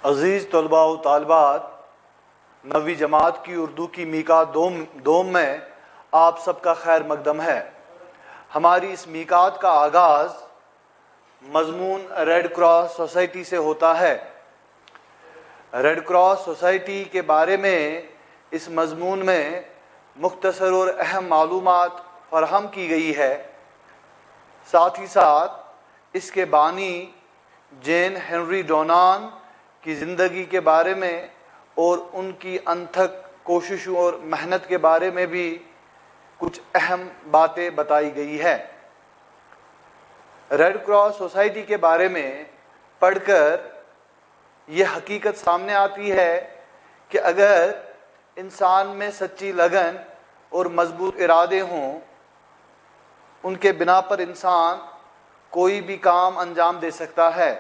عزیز طلباء و طالبات، 9ویں جماعت کی اردو کی میقات دوم میں آپ سب کا خیر مقدم ہے۔ ہماری اس میقات کا آغاز مضمون ریڈ کراس سوسائٹی سے ہوتا ہے۔ ریڈ کراس سوسائٹی کے بارے میں اس مضمون میں مختصر اور اہم معلومات فراہم کی گئی ہے۔ ساتھ ہی ساتھ اس کے بانی جین ہنری ڈونان کی زندگی کے بارے میں اور ان کی انتھک کوششوں اور محنت کے بارے میں بھی کچھ اہم باتیں بتائی گئی ہے۔ ریڈ کراس سوسائٹی کے بارے میں پڑھ کر یہ حقیقت سامنے آتی ہے کہ اگر انسان میں سچی لگن اور مضبوط ارادے ہوں، ان کے بنا پر انسان کوئی بھی کام انجام دے سکتا ہے،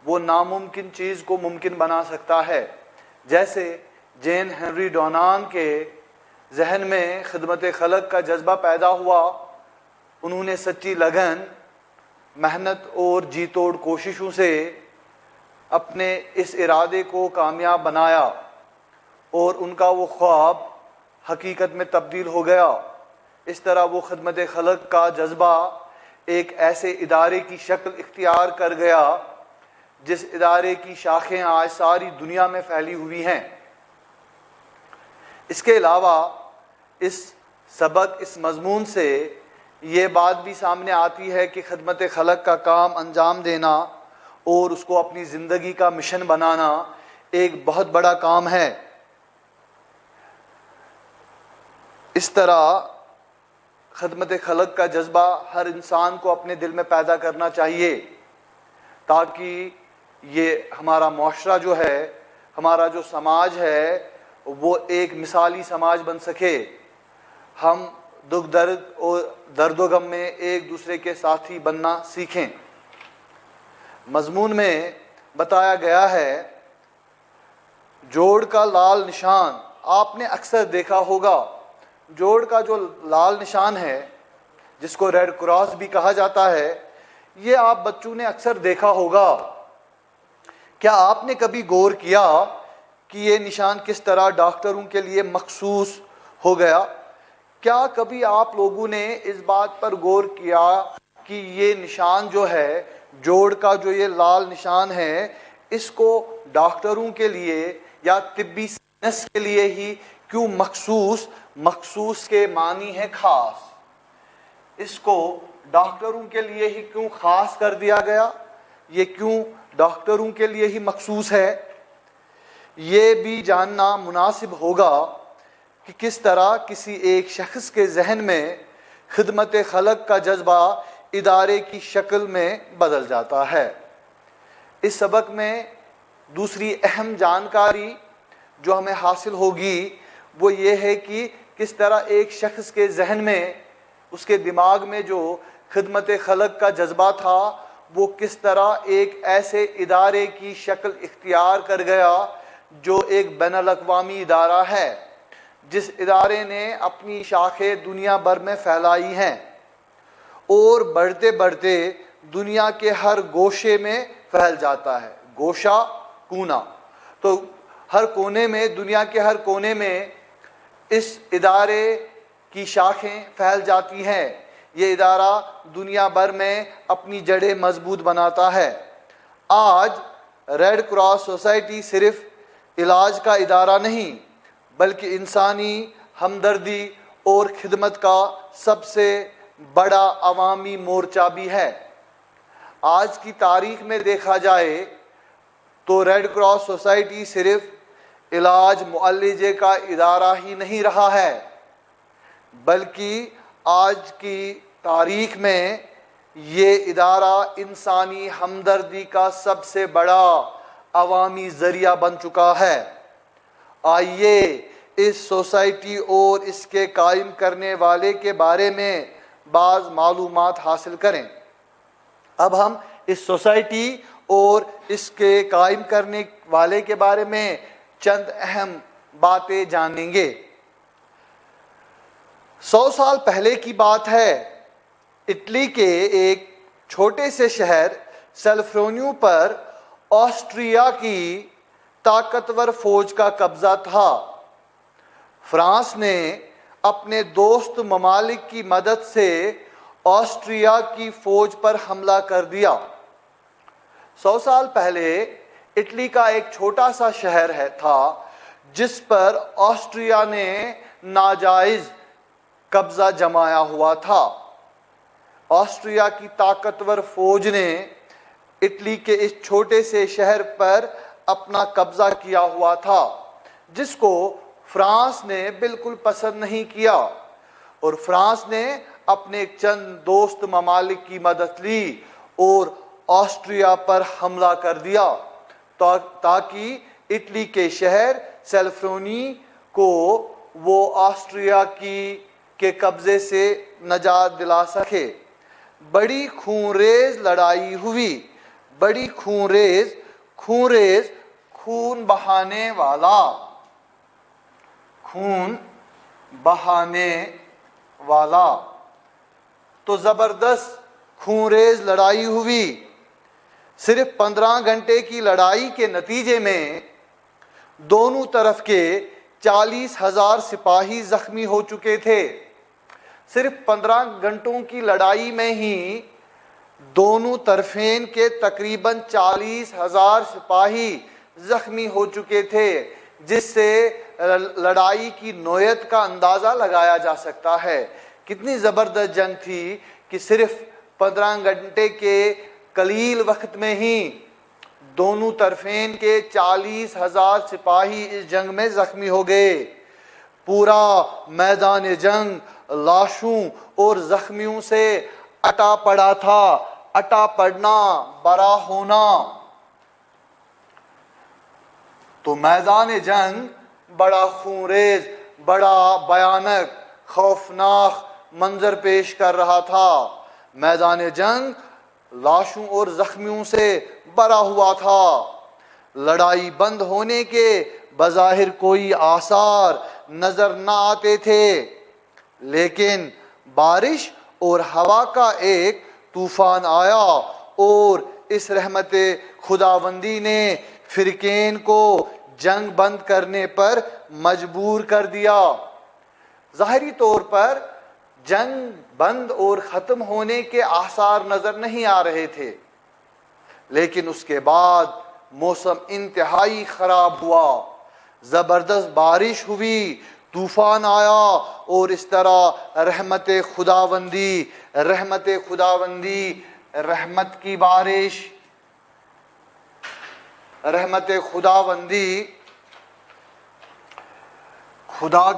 وہ ناممکن چیز کو ممکن بنا سکتا ہے۔ جیسے جین ہنری ڈونان کے ذہن میں خدمت خلق کا جذبہ پیدا ہوا، انہوں نے سچی لگن، محنت اور جی توڑ کوششوں سے اپنے اس ارادے کو کامیاب بنایا اور ان کا وہ خواب حقیقت میں تبدیل ہو گیا۔ اس طرح وہ خدمت خلق کا جذبہ ایک ایسے ادارے کی شکل اختیار کر گیا جس ادارے کی شاخیں آج ساری دنیا میں پھیلی ہوئی ہیں۔ اس کے علاوہ اس مضمون سے یہ بات بھی سامنے آتی ہے کہ خدمت خلق کا کام انجام دینا اور اس کو اپنی زندگی کا مشن بنانا ایک بہت بڑا کام ہے۔ اس طرح خدمت خلق کا جذبہ ہر انسان کو اپنے دل میں پیدا کرنا چاہیے تاکہ یہ ہمارا معاشرہ جو ہے، ہمارا جو سماج ہے، وہ ایک مثالی سماج بن سکے۔ ہم دکھ درد اور درد و غم میں ایک دوسرے کے ساتھی بننا سیکھیں۔ مضمون میں بتایا گیا ہے جوڑ کا لال نشان۔ آپ نے اکثر دیکھا ہوگا جوڑ کا جو لال نشان ہے، جس کو ریڈ کراس بھی کہا جاتا ہے، یہ آپ بچوں نے اکثر دیکھا ہوگا۔ کیا آپ نے کبھی غور کیا کہ یہ نشان کس طرح ڈاکٹروں کے لیے مخصوص ہو گیا؟ کیا کبھی آپ لوگوں نے اس بات پر غور کیا کہ یہ نشان جو ہے، جوڑ کا جو یہ لال نشان ہے، اس کو ڈاکٹروں کے لیے یا طبی سائنس کے لیے ہی کیوں مخصوص کے معنی ہے خاص، اس کو ڈاکٹروں کے لیے ہی کیوں خاص کر دیا گیا؟ یہ کیوں ڈاکٹروں کے لیے ہی مخصوص ہے؟ یہ بھی جاننا مناسب ہوگا کہ کس طرح کسی ایک شخص کے ذہن میں خدمت خلق کا جذبہ ادارے کی شکل میں بدل جاتا ہے۔ اس سبق میں دوسری اہم جانکاری جو ہمیں حاصل ہوگی وہ یہ ہے کہ کس طرح ایک شخص کے ذہن میں، اس کے دماغ میں جو خدمت خلق کا جذبہ تھا، وہ کس طرح ایک ایسے ادارے کی شکل اختیار کر گیا جو ایک بین الاقوامی ادارہ ہے، جس ادارے نے اپنی شاخیں دنیا بھر میں پھیلائی ہیں اور بڑھتے بڑھتے دنیا کے ہر گوشے میں پھیل جاتا ہے۔ گوشہ کونا، تو ہر کونے میں، دنیا کے ہر کونے میں اس ادارے کی شاخیں پھیل جاتی ہیں۔ یہ ادارہ دنیا بھر میں اپنی جڑیں مضبوط بناتا ہے۔ آج ریڈ کراس سوسائٹی صرف علاج کا ادارہ نہیں بلکہ انسانی ہمدردی اور خدمت کا سب سے بڑا عوامی مورچہ بھی ہے۔ آج کی تاریخ میں دیکھا جائے تو ریڈ کراس سوسائٹی صرف علاج معالجے کا ادارہ ہی نہیں رہا ہے، بلکہ آج کی تاریخ میں یہ ادارہ انسانی ہمدردی کا سب سے بڑا عوامی ذریعہ بن چکا ہے۔ آئیے اس سوسائٹی اور اس کے قائم کرنے والے کے بارے میں بعض معلومات حاصل کریں۔ اب ہم اس سوسائٹی اور اس کے قائم کرنے والے کے بارے میں چند اہم باتیں جانیں گے۔ 100 سال پہلے کی بات ہے، اٹلی کے ایک چھوٹے سے شہر سیلفرونیو پر آسٹریا کی طاقتور فوج کا قبضہ تھا۔ فرانس نے اپنے دوست ممالک کی مدد سے آسٹریا کی فوج پر حملہ کر دیا۔ 100 سال پہلے اٹلی کا ایک چھوٹا سا شہر تھا جس پر آسٹریا نے ناجائز قبضہ جمایا ہوا تھا۔ آسٹریا کی طاقتور فوج نے اٹلی کے اس چھوٹے سے شہر پر اپنا قبضہ کیا ہوا تھا، جس کو فرانس نے بالکل پسند نہیں کیا، اور فرانس نے اپنے چند دوست ممالک کی مدد لی اور آسٹریا پر حملہ کر دیا تاکہ اٹلی کے شہر سیلفرونی کو وہ آسٹریا کے قبضے سے نجات دلا سکے۔ بڑی خونریز لڑائی ہوئی، بڑی خونریز خون بہانے والا تو زبردست خونریز لڑائی ہوئی۔ صرف 15 گھنٹے کی لڑائی کے نتیجے میں دونوں طرف کے 40,000 سپاہی زخمی ہو چکے تھے۔ صرف 15 گھنٹوں کی لڑائی میں ہی دونوں طرفین کے تقریباً 40,000 سپاہی زخمی ہو چکے تھے، جس سے لڑائی کی نوعیت کا اندازہ لگایا جا سکتا ہے۔ کتنی زبردست جنگ تھی کہ صرف 15 گھنٹے کے قلیل وقت میں ہی دونوں طرفین کے 40,000 سپاہی اس جنگ میں زخمی ہو گئے۔ پورا میدان جنگ لاشوں اور زخمیوں سے اٹا پڑا تھا۔ اٹا پڑنا، برا ہونا۔ تو میدان جنگ بڑا خونریز، بڑا بھیانک، خوفناک منظر پیش کر رہا تھا۔ میدان جنگ لاشوں اور زخمیوں سے بھرا ہوا تھا۔ لڑائی بند ہونے کے بظاہر کوئی آثار نظر نہ آتے تھے، لیکن بارش اور ہوا کا ایک طوفان آیا اور اس رحمت خداوندی نے فرقین کو جنگ بند کرنے پر مجبور کر دیا۔ ظاہری طور پر جنگ بند اور ختم ہونے کے آثار نظر نہیں آ رہے تھے، لیکن اس کے بعد موسم انتہائی خراب ہوا۔ زبردست بارش ہوئی، طوفان آیا، اور اس طرح رحمت خداوندی، رحمت کی بارش، رحمت خداوندی، خدا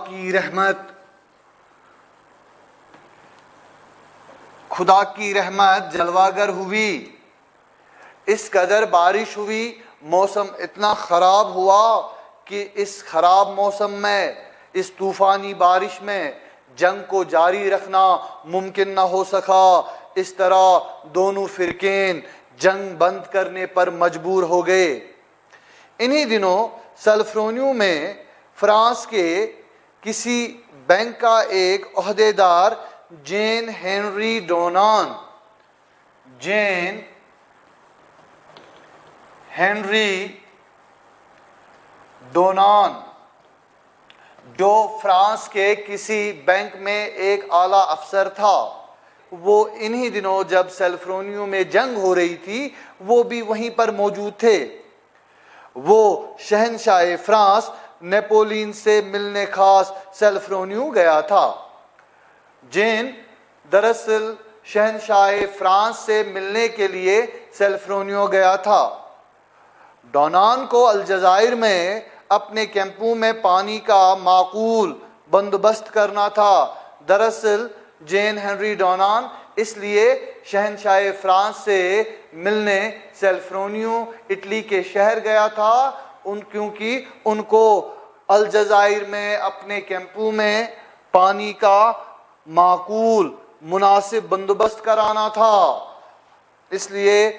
کی رحمت جلواگر ہوئی۔ اس قدر بارش ہوئی، موسم اتنا خراب ہوا کہ اس خراب موسم میں، اس طوفانی بارش میں جنگ کو جاری رکھنا ممکن نہ ہو سکا۔ اس طرح دونوں فرقین جنگ بند کرنے پر مجبور ہو گئے۔ انہی دنوں سلفرونیو میں فرانس کے کسی بینک کا ایک عہدیدار جین ہنری ڈونان، جو فرانس کے کسی بینک میں ایک اعلیٰ افسر تھا، وہ انہی دنوں جب سلفرونیو میں جنگ ہو رہی تھی وہ بھی وہیں پر موجود تھے۔ وہ شہنشاہ فرانس نیپولین سے ملنے خاص سلفرونیو گیا تھا۔ جین دراصل شہنشاہ فرانس سے ملنے کے لیے سلفرونیو گیا تھا۔ ڈونان کو الجزائر میں اپنے کیمپوں میں پانی کا معقول بندوبست کرنا تھا۔ دراصل جین ہنری ڈونان اس لیے شہنشاہ فرانس سے ملنے سلفرونیو اٹلی کے شہر گیا تھا، کیونکہ ان کو الجزائر میں اپنے کیمپوں میں پانی کا معقول مناسب بندوبست کرانا تھا۔ اس لیے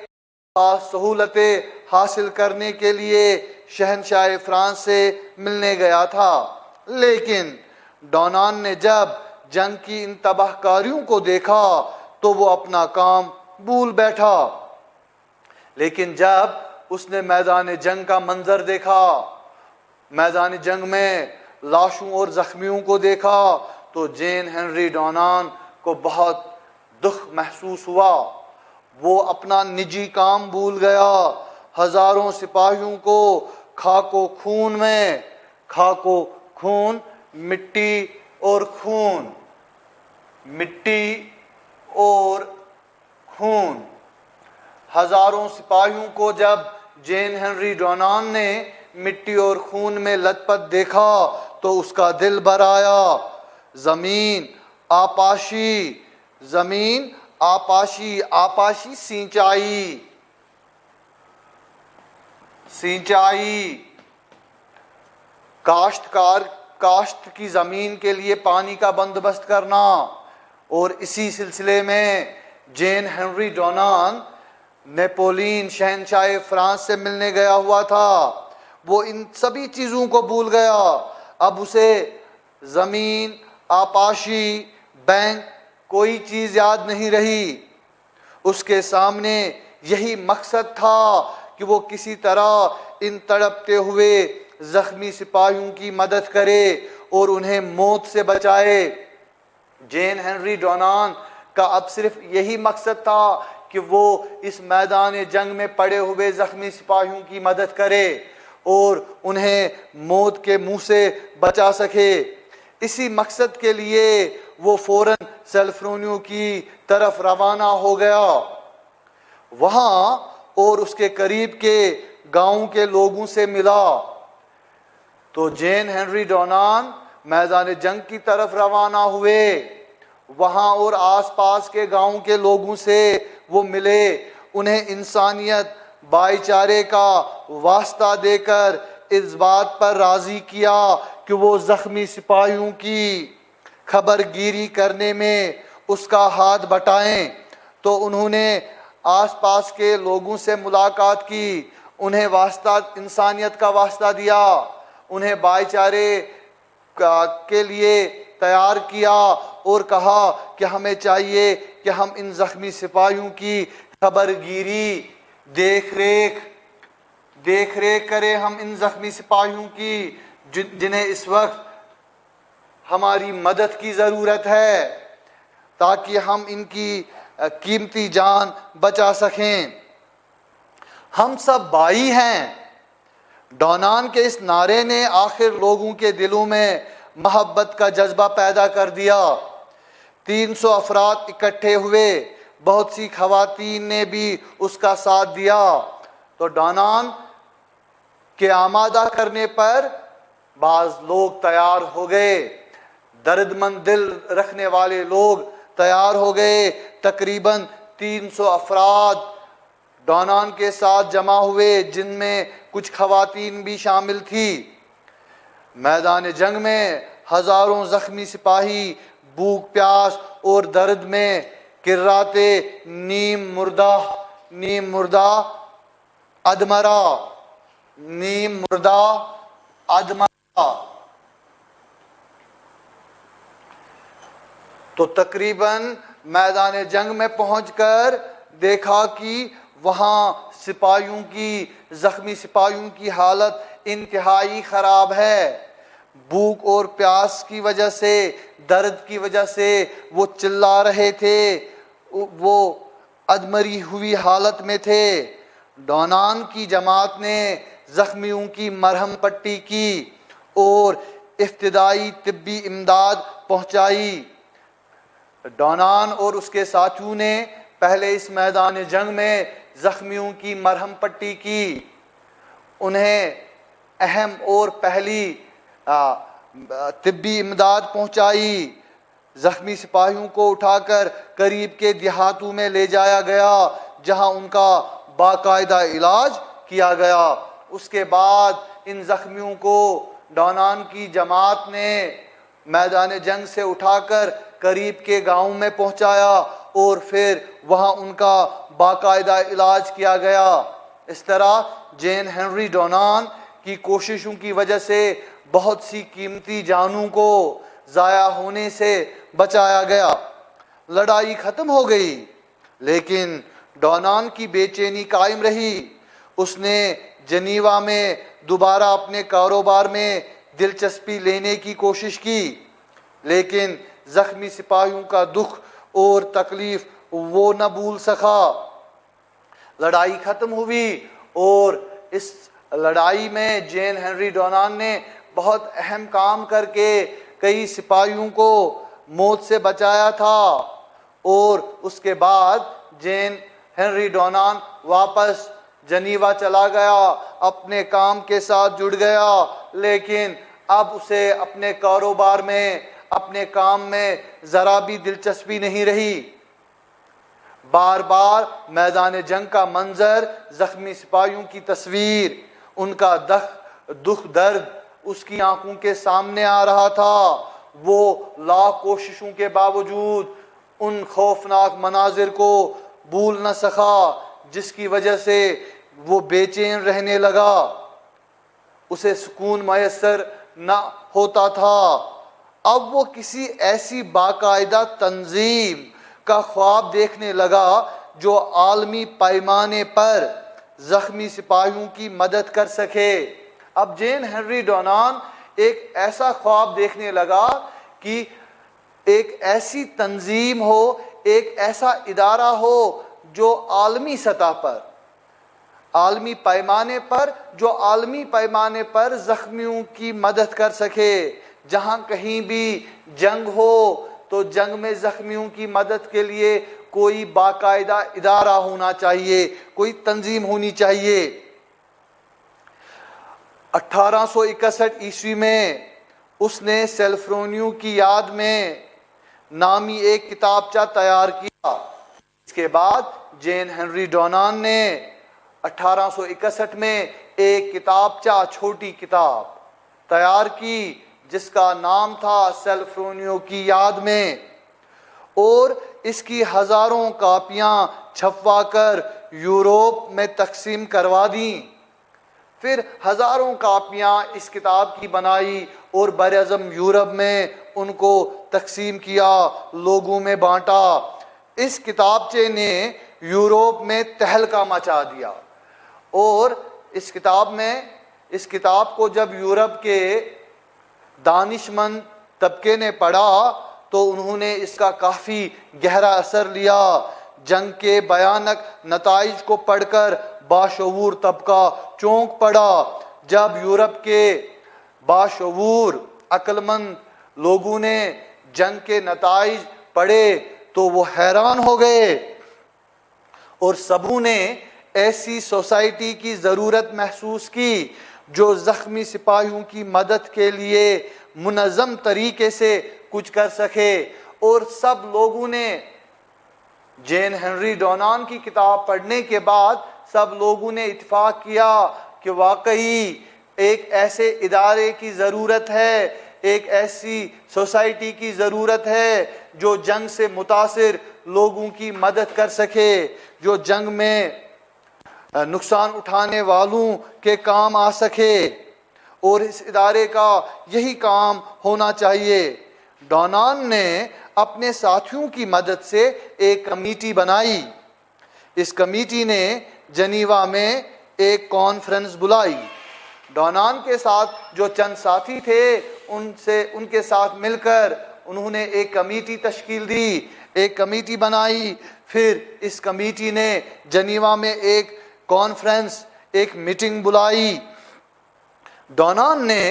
سہولتیں حاصل کرنے کے لیے شہنشاہ فرانس سے ملنے گیا تھا۔ لیکن ڈونان نے جب جنگ کی ان تباہ کاریوں کو دیکھا تو وہ اپنا کام بھول بیٹھا۔ لیکن جب اس نے میدان جنگ کا منظر دیکھا، میدان جنگ میں لاشوں اور زخمیوں کو دیکھا، تو جین ہنری ڈونان کو بہت دکھ محسوس ہوا۔ وہ اپنا نجی کام بھول گیا، ہزاروں سپاہیوں کو خاک و خون میں، خاک و خون، مٹی اور خون، مٹی اور خون، ہزاروں سپاہیوں کو جب جین ہنری ڈونان نے مٹی اور خون میں لت پت دیکھا تو اس کا دل بھر آیا۔ زمین آپاشی، زمین آپاشی، آپاشی سینچائی، سینچائی، کاشتکار، کاشت کی زمین کے لیے پانی کا بندوبست کرنا۔ اور اسی سلسلے میں جین ہنری ڈونان نیپولین شہنشاہ فرانس سے ملنے گیا ہوا تھا، وہ ان سبھی چیزوں کو بھول گیا۔ اب اسے زمین، آپاشی، بینک، کوئی چیز یاد نہیں رہی۔ اس کے سامنے یہی مقصد تھا کہ وہ کسی طرح ان تڑپتے ہوئے زخمی سپاہیوں کی مدد کرے اور انہیں موت سے بچائے۔ جین ہنری ڈونان کا اب صرف یہی مقصد تھا کہ وہ اس میدان جنگ میں پڑے ہوئے زخمی سپاہیوں کی مدد کرے اور انہیں موت کے منہ سے بچا سکے۔ اسی مقصد کے لیے وہ فوراً سیلفرونیو کی طرف روانہ ہو گیا۔ وہاں اور اس کے قریب کے گاؤں کے لوگوں سے ملا۔ تو جین ہنری ڈونان میدان جنگ کی طرف روانہ ہوئے۔ وہاں اور آس پاس کے گاؤں کے لوگوں سے وہ ملے، انہیں انسانیت، بھائی چارے کا واسطہ دے کر اس بات پر راضی کیا کہ وہ زخمی سپاہیوں کی خبر گیری کرنے میں اس کا ہاتھ بٹائیں۔ تو انہوں نے آس پاس کے لوگوں سے ملاقات کی، انہیں واسطہ، انسانیت کا واسطہ دیا، انہیں بھائی چارے کے لیے تیار کیا اور کہا کہ ہمیں چاہیے کہ ہم ان زخمی سپاہیوں کی خبر گیری، دیکھ ریکھ کریں، ہم ان زخمی سپاہیوں کی جنہیں اس وقت ہماری مدد کی ضرورت ہے، تاکہ ہم ان کی قیمتی جان بچا سکیں۔ ہم سب بھائی ہیں۔ ڈونان کے اس نعرے نے آخر لوگوں کے دلوں میں محبت کا جذبہ پیدا کر دیا۔ 300 افراد اکٹھے ہوئے، بہت سی خواتین نے بھی اس کا ساتھ دیا۔ تو ڈونان کے آمادہ کرنے پر بعض لوگ تیار ہو گئے، درد مند دل رکھنے والے لوگ تیار ہو گئے۔ تقریباً 300 افراد ڈونان کے ساتھ جمع ہوئے، جن میں کچھ خواتین بھی شامل تھی۔ میدان جنگ میں ہزاروں زخمی سپاہی بھوک، پیاس اور درد میں کراتے، نیم مردہ ادمرا، نیم مردہ ادمرا۔ تو تقریباً میدان جنگ میں پہنچ کر دیکھا کہ وہاں سپاہیوں کی، زخمی سپاہیوں کی حالت انتہائی خراب ہے۔ بھوک اور پیاس کی وجہ سے، درد کی وجہ سے وہ چلا رہے تھے، وہ ادمری ہوئی حالت میں تھے۔ ڈونان کی جماعت نے زخمیوں کی مرہم پٹی کی اور ابتدائی طبی امداد پہنچائی۔ ڈونان اور اس کے ساتھیوں نے پہلے اس میدان جنگ میں زخمیوں کی مرہم پٹی کی، انہیں اہم اور پہلی طبی امداد پہنچائی۔ زخمی سپاہیوں کو اٹھا کر قریب کے دیہاتوں میں لے جایا گیا، جہاں ان کا باقاعدہ علاج کیا گیا۔ اس کے بعد ان زخمیوں کو ڈونان کی جماعت نے میدان جنگ سے اٹھا کر قریب کے گاؤں میں پہنچایا اور پھر وہاں ان کا باقاعدہ علاج کیا گیا۔ اس طرح جین ہنری ڈونان کی کوششوں کی وجہ سے بہت سی قیمتی جانوں کو ضائع ہونے سے بچایا گیا۔ لڑائی ختم ہو گئی، لیکن ڈونان کی بے چینی قائم رہی۔ اس نے جنیوا میں دوبارہ اپنے کاروبار میں دلچسپی لینے کی کوشش کی، لیکن زخمی سپاہیوں کا دکھ اور تکلیف وہ نہ بھول سکا۔ لڑائی ختم ہوئی اور اس لڑائی میں جین ہنری ڈونان نے بہت اہم کام کر کے کئی سپاہیوں کو موت سے بچایا تھا، اور اس کے بعد جین ہنری ڈونان واپس جنیوا چلا گیا، اپنے کام کے ساتھ جڑ گیا، لیکن اب اسے اپنے کاروبار میں، اپنے کام میں ذرا بھی دلچسپی نہیں رہی۔ بار بار میدان جنگ کا منظر، زخمی سپاہیوں کی تصویر، ان کا دکھ درد اس کی آنکھوں کے سامنے آ رہا تھا۔ وہ لاکھ کوششوں کے باوجود ان خوفناک مناظر کو بھول نہ سکا، جس کی وجہ سے وہ بے چین رہنے لگا، اسے سکون میسر نہ ہوتا تھا۔ اب وہ کسی ایسی باقاعدہ تنظیم کا خواب دیکھنے لگا جو عالمی پیمانے پر زخمی سپاہیوں کی مدد کر سکے۔ اب جین ہنری ڈونان ایک ایسا خواب دیکھنے لگا کہ ایک ایسی تنظیم ہو، ایک ایسا ادارہ ہو جو عالمی سطح پر، عالمی پیمانے پر زخمیوں کی مدد کر سکے۔ جہاں کہیں بھی جنگ ہو تو جنگ میں زخمیوں کی مدد کے لیے کوئی باقاعدہ ادارہ ہونا چاہیے، کوئی تنظیم ہونی چاہیے۔ 1861 عیسوی میں اس نے سیلفرونیو کی یاد میں نامی ایک کتابچہ تیار کیا۔ اس کے بعد جین ہنری ڈونان نے 1861 میں ایک کتابچہ، چھوٹی کتاب تیار کی جس کا نام تھا سیلفرونیو کی یاد میں، اور اس کی ہزاروں کاپیاں چھپوا کر یوروپ میں تقسیم کروا دیں۔ پھر ہزاروں کاپیاں اس کتاب کی بنائی اور براعظم یورپ میں ان کو تقسیم کیا، لوگوں میں بانٹا۔ اس کتابچے نے یوروپ میں تہلکہ مچا دیا، اور اس کتاب کو جب یورپ کے دانشمند طبقے نے پڑھا تو انہوں نے اس کا کافی گہرا اثر لیا۔ جنگ کے بھیانک نتائج کو پڑھ کر باشعور طبقہ چونک پڑا۔ جب یورپ کے باشعور عقلمند لوگوں نے جنگ کے نتائج پڑھے تو وہ حیران ہو گئے، اور سبوں نے ایسی سوسائٹی کی ضرورت محسوس کی جو زخمی سپاہیوں کی مدد کے لیے منظم طریقے سے کچھ کر سکے۔ اور سب لوگوں نے جین ہنری ڈونان کی کتاب پڑھنے کے بعد سب لوگوں نے اتفاق کیا کہ واقعی ایک ایسے ادارے کی ضرورت ہے، ایک ایسی سوسائٹی کی ضرورت ہے جو جنگ سے متاثر لوگوں کی مدد کر سکے، جو جنگ میں نقصان اٹھانے والوں کے کام آ سکے، اور اس ادارے کا یہی کام ہونا چاہیے۔ ڈونان نے اپنے ساتھیوں کی مدد سے ایک کمیٹی بنائی۔ اس کمیٹی نے جنیوا میں ایک کانفرنس بلائی۔ ڈونان کے ساتھ جو چند ساتھی تھے ان کے ساتھ مل کر انہوں نے ایک کمیٹی تشکیل دی، ایک کمیٹی بنائی۔ پھر اس کمیٹی نے جنیوا میں ایک کانفرنس، ایک میٹنگ بلائی۔ ڈونان نے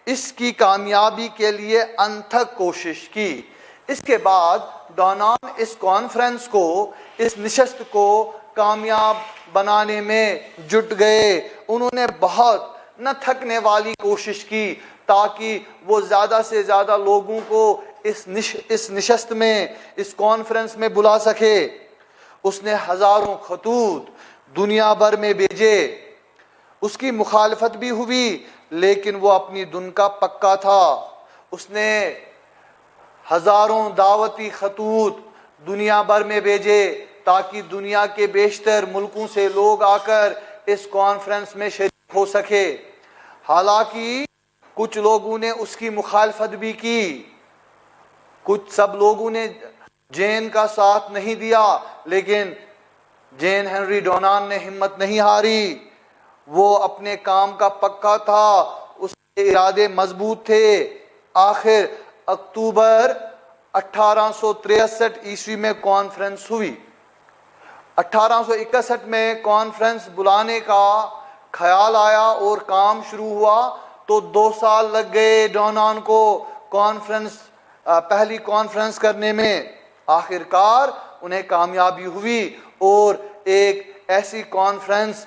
اس کی کامیابی کے لیے انتھک کوشش کی۔ اس کے بعد ڈونان اس کانفرنس کو، اس نشست کو کامیاب بنانے میں جٹ گئے۔ انہوں نے بہت نہ تھکنے والی کوشش کی تاکہ وہ زیادہ سے زیادہ لوگوں کو اس نشست میں، اس کانفرنس میں بلا سکے۔ اس نے ہزاروں خطوط دنیا بھر میں بھیجے۔ اس کی مخالفت بھی ہوئی، لیکن وہ اپنی دن کا پکا تھا۔ اس نے ہزاروں دعوتی خطوط دنیا بھر میں بھیجے تاکہ دنیا کے بیشتر ملکوں سے لوگ آ کر اس کانفرنس میں شریک ہو سکے۔ حالانکہ کچھ لوگوں نے اس کی مخالفت بھی کی، سب لوگوں نے جین کا ساتھ نہیں دیا، لیکن جین ہنری ڈونان نے ہمت نہیں ہاری۔ وہ اپنے کام کا پکا تھا، اس کے ارادے مضبوط تھے۔ آخر اکتوبر 1863 عیسوی میں کانفرنس ہوئی۔ 1861 میں کانفرنس بلانے کا خیال آیا اور کام شروع ہوا تو 2 سال لگ گئے ڈونان کو پہلی کانفرنس کرنے میں۔ آخرکار انہیں کامیابی ہوئی اور ایک ایسی کانفرنس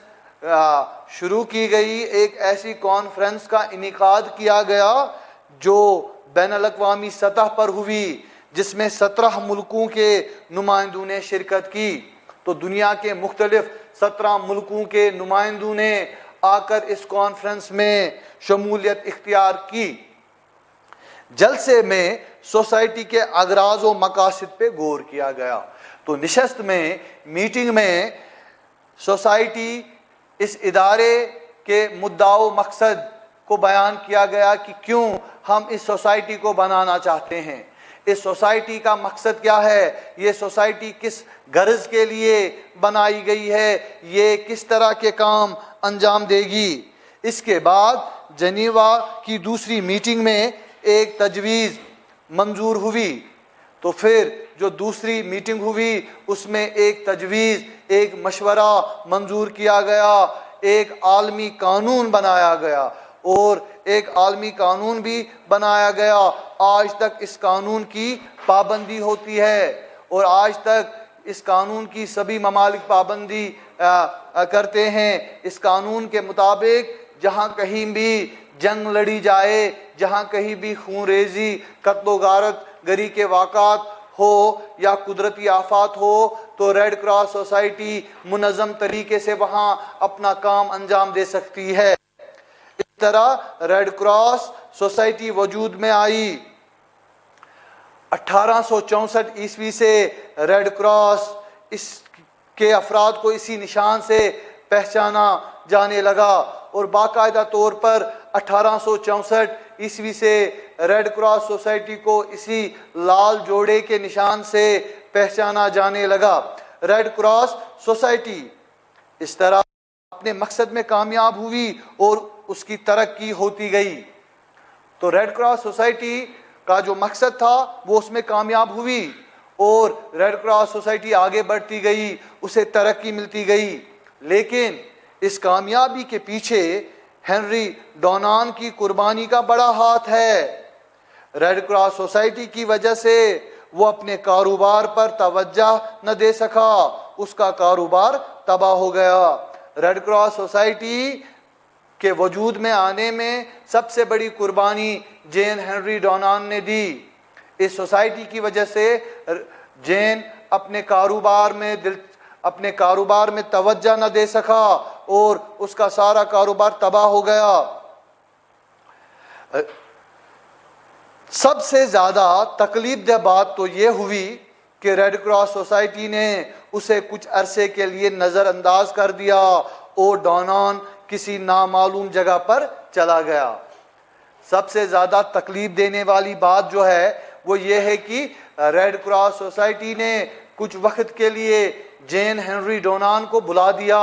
شروع کی گئی، ایک ایسی کانفرنس کا انعقاد کیا گیا جو بین الاقوامی سطح پر ہوئی، جس میں 17 ملکوں کے نمائندوں نے شرکت کی۔ تو دنیا کے مختلف 17 ملکوں کے نمائندوں نے آ کر اس کانفرنس میں شمولیت اختیار کی۔ جلسے میں سوسائٹی کے اغراض و مقاصد پہ غور کیا گیا۔ تو نشست میں، میٹنگ میں سوسائٹی اس ادارے کے مدعا و مقصد کو بیان کیا گیا کہ کیوں ہم اس سوسائٹی کو بنانا چاہتے ہیں، اس سوسائٹی کا مقصد کیا ہے، یہ سوسائٹی کس غرض کے لیے بنائی گئی ہے، یہ کس طرح کے کام انجام دے گی۔ اس کے بعد جنیوا کی دوسری میٹنگ میں ایک تجویز منظور ہوئی۔ تو پھر جو دوسری میٹنگ ہوئی اس میں ایک تجویز، ایک مشورہ منظور کیا گیا، ایک عالمی قانون بنایا گیا، اور ایک عالمی قانون بھی بنایا گیا۔ آج تک اس قانون کی پابندی ہوتی ہے اور آج تک اس قانون کی سبھی ممالک پابندی کرتے ہیں۔ اس قانون کے مطابق جہاں کہیں بھی جنگ لڑی جائے، جہاں کہیں بھی خون ریزی، قتل و غارت گری کے واقعات ہو یا قدرتی آفات ہو تو ریڈ کراس سوسائٹی منظم طریقے سے وہاں اپنا کام انجام دے سکتی ہے۔ اس طرح ریڈ کراس سوسائٹی وجود میں آئی۔ 1864 عیسوی سے ریڈ کراس اس کے افراد کو اسی نشان سے پہچانا جانے لگا، اور باقاعدہ طور پر 1864 عیسوی سے ریڈ کراس سوسائٹی کو اسی لال جوڑے کے نشان سے پہچانا جانے لگا۔ ریڈ کراس سوسائٹی اس طرح اپنے مقصد میں کامیاب ہوئی اور اس کی ترقی ہوتی گئی۔ تو ریڈ کراس سوسائٹی کا جو مقصد تھا وہ اس میں کامیاب ہوئی اور ریڈ کراس سوسائٹی آگے بڑھتی گئی، اسے ترقی ملتی گئی۔ لیکن اس کامیابی کے پیچھے ہنری ڈونان کی قربانی کا بڑا ہاتھ ہے۔ ریڈ کراس سوسائٹی کی وجہ سے وہ اپنے کاروبار پر توجہ نہ دے سکا، اس کا کاروبار تباہ ہو گیا۔ ریڈ کراس سوسائٹی کے وجود میں آنے میں سب سے بڑی قربانی جین ہنری ڈونان نے دی۔ اس سوسائٹی کی وجہ سے جین اپنے کاروبار میں توجہ نہ دے سکا اور اس کا سارا کاروبار تباہ ہو گیا۔ سب سے زیادہ تکلیف دہ بات تو یہ ہوئی کہ ریڈ کراس سوسائٹی نے اسے کچھ عرصے کے لیے نظر انداز کر دیا اور ڈونان کسی نامعلوم جگہ پر چلا گیا۔ سب سے زیادہ تکلیف دینے والی بات جو ہے وہ یہ ہے کہ ریڈ کراس سوسائٹی نے کچھ وقت کے لیے جین ہنری ڈونان کو بلا دیا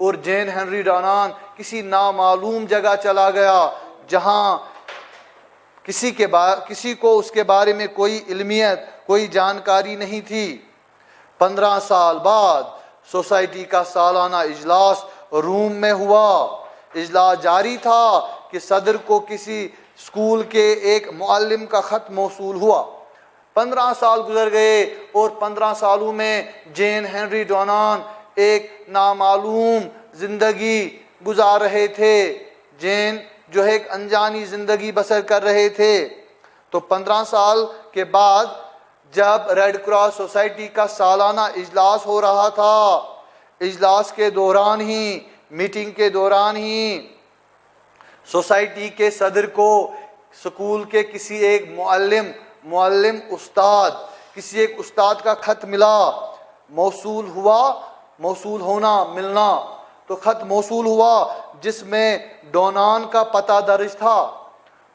اور جین ہنری ڈونان کسی نامعلوم جگہ چلا گیا جہاں کسی کو اس کے بارے میں کوئی علمیت، کوئی جانکاری نہیں تھی۔ 15 سال بعد سوسائٹی کا سالانہ اجلاس روم میں ہوا۔ اجلاس جاری تھا کہ صدر کو کسی اسکول کے ایک معلم کا خط موصول ہوا۔ 15 سال گزر گئے اور 15 سالوں میں جین ہنری ڈونان ایک نامعلوم زندگی گزار رہے تھے۔ جین جو ایک انجانی زندگی بسر کر رہے تھے۔ تو 15 سال کے بعد جب ریڈ کراس سوسائٹی کا سالانہ اجلاس ہو رہا تھا، اجلاس کے دوران ہی، میٹنگ کے دوران ہی سوسائٹی کے صدر کو سکول کے کسی ایک معلم استاد، کسی ایک استاد کا خط ملا، موصول ملنا۔ تو خط موصول ہوا جس میں ڈونان کا پتہ درج تھا۔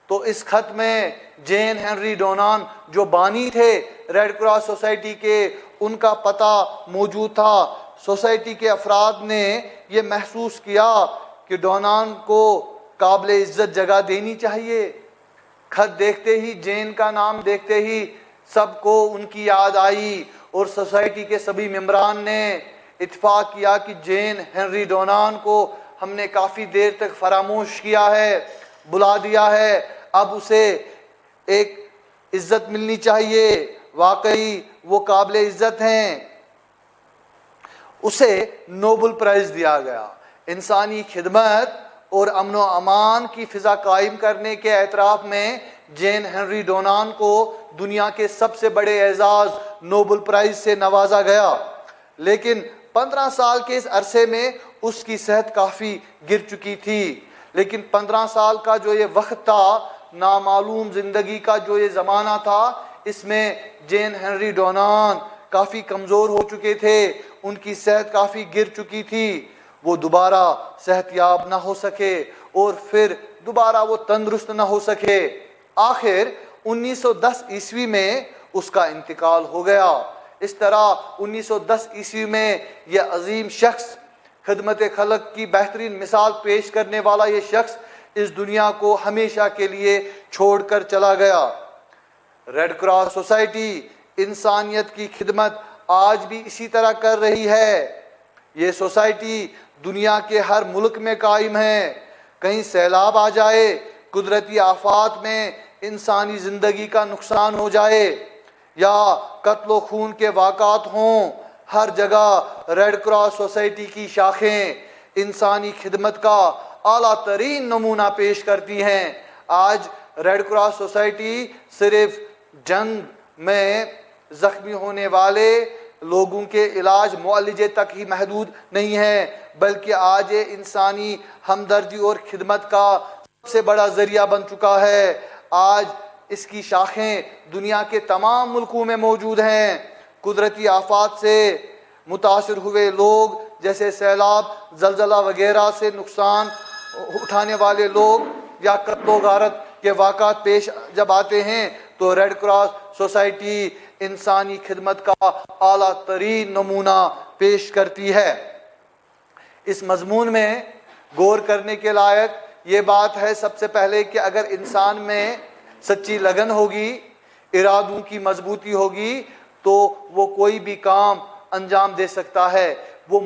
تو اس خط میں جین ہنری ڈونان جو بانی تھے ریڈ کراس سوسائٹی کے، ان کا پتہ موجود تھا۔ سوسائٹی کے افراد نے یہ محسوس کیا کہ ڈونان کو قابل عزت جگہ دینی چاہیے۔ خط دیکھتے ہی، جین کا نام دیکھتے ہی سب کو ان کی یاد آئی، اور سوسائٹی کے سبھی ممبران نے اتفاق کیا کہ جین ہنری ڈونان کو ہم نے کافی دیر تک فراموش کیا ہے، بلا دیا ہے، اب اسے ایک عزت ملنی چاہیے، واقعی وہ قابل عزت ہیں۔ اسے نوبل پرائز دیا گیا۔ انسانی خدمت اور امن و امان کی فضا قائم کرنے کے اعتراف میں جین ہنری ڈونان کو دنیا کے سب سے بڑے اعزاز نوبل پرائز سے نوازا گیا، لیکن 15 سال کے اس عرصے میں اس کی صحت کافی گر چکی تھی۔ لیکن 15 سال کا جو یہ وقت تھا، نامعلوم زندگی کا جو یہ زمانہ تھا، اس میں جین ہنری ڈونان کافی کمزور ہو چکے تھے، ان کی صحت کافی گر چکی تھی، وہ دوبارہ صحت یاب نہ ہو سکے اور پھر دوبارہ وہ تندرست نہ ہو سکے۔ آخر 1910 عیسوی میں اس کا انتقال ہو گیا۔ اس طرح 1910 عیسوی میں یہ عظیم شخص، خدمت خلق کی بہترین مثال پیش کرنے والا یہ شخص اس دنیا کو ہمیشہ کے لیے چھوڑ کر چلا گیا۔ ریڈ کراس سوسائٹی انسانیت کی خدمت آج بھی اسی طرح کر رہی ہے۔ یہ سوسائٹی دنیا کے ہر ملک میں قائم ہے۔ کہیں سیلاب آ جائے، قدرتی آفات میں انسانی زندگی کا نقصان ہو جائے یا قتل و خون کے واقعات ہوں، ہر جگہ ریڈ کراس سوسائٹی کی شاخیں انسانی خدمت کا اعلیٰ ترین نمونہ پیش کرتی ہیں۔ آج ریڈ کراس سوسائٹی صرف جنگ میں زخمی ہونے والے لوگوں کے علاج معالجے تک ہی محدود نہیں ہے، بلکہ آج یہ انسانی ہمدردی اور خدمت کا سب سے بڑا ذریعہ بن چکا ہے۔ آج اس کی شاخیں دنیا کے تمام ملکوں میں موجود ہیں۔ قدرتی آفات سے متاثر ہوئے لوگ، جیسے سیلاب، زلزلہ وغیرہ سے نقصان اٹھانے والے لوگ یا قتل و غارت کے واقعات پیش جب آتے ہیں تو ریڈ کراس سوسائٹی انسانی خدمت کا اعلیٰ ترین نمونہ پیش کرتی ہے۔ اس مضمون میں غور کرنے کے لائق یہ بات ہے سب سے پہلے کہ اگر انسان میں سچی لگن ہوگی، ارادوں کی مضبوطی ہوگی، تو وہ کوئی بھی کام انجام دے سکتا ہے۔ وہ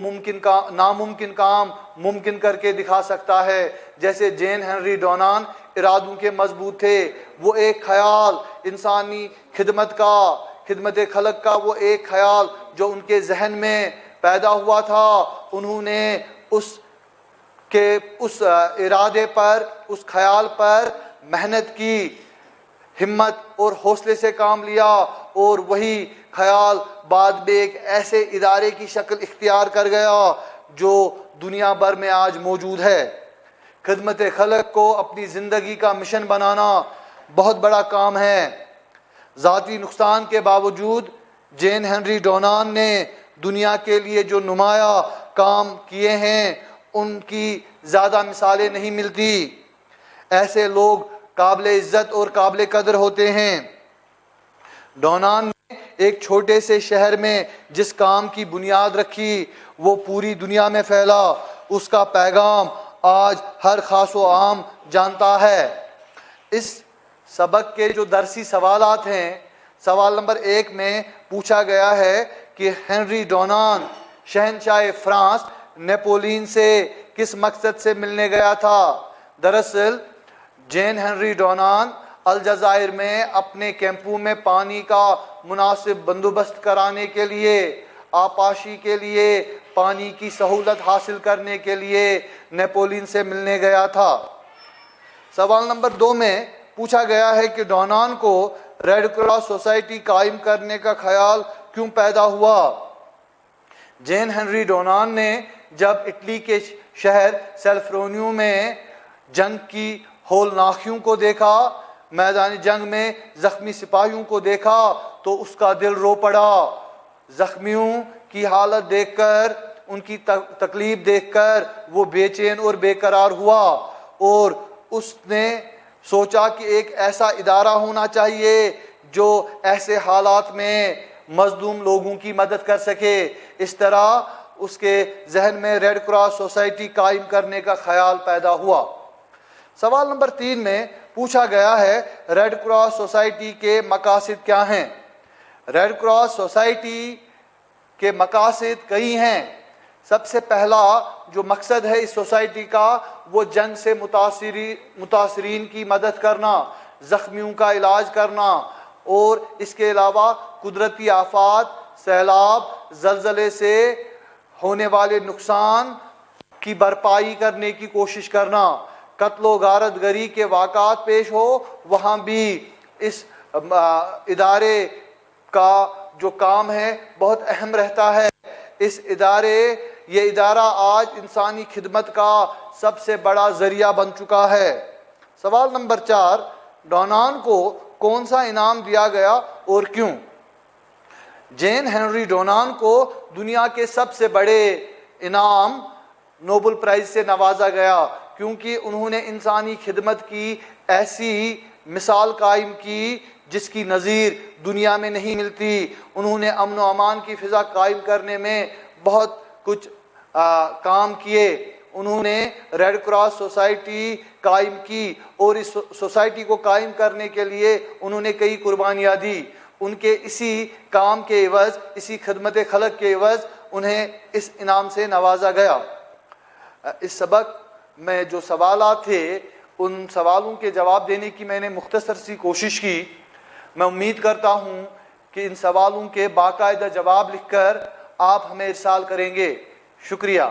ناممکن کام ممکن کر کے دکھا سکتا ہے۔ جیسے جین ہنری ڈونان ارادوں کے مضبوط تھے، وہ ایک خیال انسانی خدمت خلق کا وہ ایک خیال جو ان کے ذہن میں پیدا ہوا تھا، انہوں نے اس ارادے پر، اس خیال پر محنت کی، ہمت اور حوصلے سے کام لیا، اور وہی خیال بعد میں ایک ایسے ادارے کی شکل اختیار کر گیا جو دنیا بھر میں آج موجود ہے۔ خدمت خلق کو اپنی زندگی کا مشن بنانا بہت بڑا کام ہے۔ ذاتی نقصان کے باوجود جین ہنری ڈونان نے دنیا کے لیے جو نمایاں کام کیے ہیں، ان کی زیادہ مثالیں نہیں ملتی۔ ایسے لوگ قابل عزت اور قابل قدر ہوتے ہیں۔ ڈونان نے ایک چھوٹے سے شہر میں جس کام کی بنیاد رکھی، وہ پوری دنیا میں پھیلا۔ اس کا پیغام آج ہر خاص و عام جانتا ہے۔ اس سبق کے جو درسی سوالات ہیں، سوال نمبر 1 میں پوچھا گیا ہے کہ ہنری ڈونان شہنشاہ فرانس نیپولین سے کس مقصد سے ملنے گیا تھا؟ دراصل جین ہنری ڈونان الجزائر میں اپنے کیمپوں میں پانی کا مناسب بندوبست کرانے کے لیے، آبپاشی کے لیے، پانی کی سہولت حاصل کرنے کے لیے نیپولین سے ملنے گیا تھا۔ سوال نمبر 2 میں پوچھا گیا ہے کہ ڈونان کو ریڈ کراس سوسائٹی قائم کرنے کا خیال کیوں پیدا ہوا؟ جین ہنری ڈونان نے جب اٹلی کے شہر سیلفرونیو میں جنگ کی ہولناکیوں کو دیکھا، میدان جنگ میں زخمی سپاہیوں کو دیکھا، تو اس کا دل رو پڑا۔ زخمیوں کی حالت دیکھ کر، ان کی تکلیف دیکھ کر وہ بے چین اور بے قرار ہوا، اور اس نے سوچا کہ ایک ایسا ادارہ ہونا چاہیے جو ایسے حالات میں مظلوم لوگوں کی مدد کر سکے۔ اس طرح اس کے ذہن میں ریڈ کراس سوسائٹی قائم کرنے کا خیال پیدا ہوا۔ سوال نمبر 3 میں پوچھا گیا ہے ریڈ کراس سوسائٹی کے مقاصد کیا ہیں؟ ریڈ کراس سوسائٹی کے مقاصد کئی ہیں۔ سب سے پہلا جو مقصد ہے اس سوسائٹی کا وہ جنگ سے متاثرین کی مدد کرنا، زخمیوں کا علاج کرنا، اور اس کے علاوہ قدرتی آفات، سیلاب، زلزلے سے ہونے والے نقصان کی بھرپائی کرنے کی کوشش کرنا، قتل و غارت گری کے واقعات پیش ہو وہاں بھی اس ادارے کا جو کام ہے بہت اہم رہتا ہے۔ یہ ادارہ آج انسانی خدمت کا سب سے بڑا ذریعہ بن چکا ہے۔ سوال نمبر 4، ڈونان کو کون سا انعام دیا گیا اور کیوں؟ جین ہنری ڈونان کو دنیا کے سب سے بڑے انعام نوبل پرائز سے نوازا گیا کیونکہ انہوں نے انسانی خدمت کی ایسی مثال قائم کی جس کی نظیر دنیا میں نہیں ملتی۔ انہوں نے امن و امان کی فضا قائم کرنے میں بہت کچھ کام کیے۔ انہوں نے ریڈ کراس سوسائٹی قائم کی اور اس سوسائٹی کو قائم کرنے کے لیے انہوں نے کئی قربانیاں دی۔ ان کے اسی کام کے عوض، اسی خدمت خلق کے عوض انہیں اس انعام سے نوازا گیا۔ اس سبق میں جو سوالات تھے ان سوالوں کے جواب دینے کی میں نے مختصر سی کوشش کی۔ میں امید کرتا ہوں کہ ان سوالوں کے باقاعدہ جواب لکھ کر آپ ہمیں ارسال کریں گے۔ شکریہ۔